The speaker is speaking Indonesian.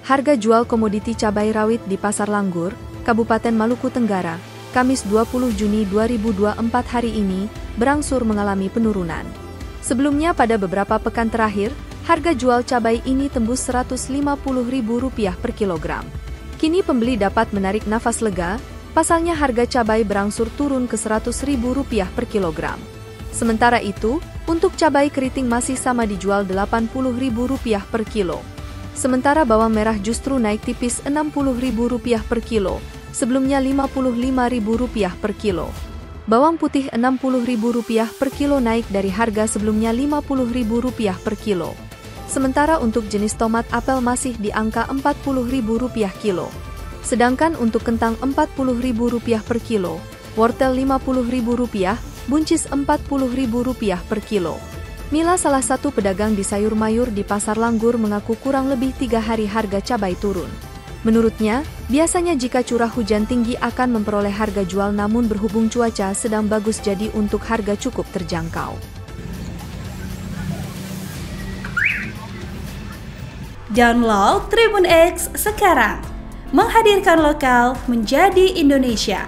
Harga jual komoditi cabai rawit di Pasar Langgur, Kabupaten Maluku Tenggara, Kamis 20 Juni 2024 hari ini, berangsur mengalami penurunan. Sebelumnya pada beberapa pekan terakhir, harga jual cabai ini tembus Rp150.000 per kilogram. Kini pembeli dapat menarik nafas lega, pasalnya harga cabai berangsur turun ke Rp100.000 per kilogram. Sementara itu, untuk cabai keriting masih sama dijual Rp80.000 per kilo. Sementara bawang merah justru naik tipis Rp60.000 per kilo, sebelumnya Rp55.000 per kilo. Bawang putih Rp60.000 per kilo naik dari harga sebelumnya Rp50.000 per kilo. Sementara untuk jenis tomat apel masih di angka Rp40.000 kilo. Sedangkan untuk kentang Rp40.000 per kilo, wortel Rp50.000, buncis Rp40.000 per kilo. Mila, salah satu pedagang di sayur mayur di Pasar Langgur, mengaku kurang lebih 3 hari harga cabai turun. Menurutnya, biasanya jika curah hujan tinggi akan memperoleh harga jual, namun berhubung cuaca sedang bagus jadi untuk harga cukup terjangkau. Download Tribun X sekarang, menghadirkan lokal menjadi Indonesia.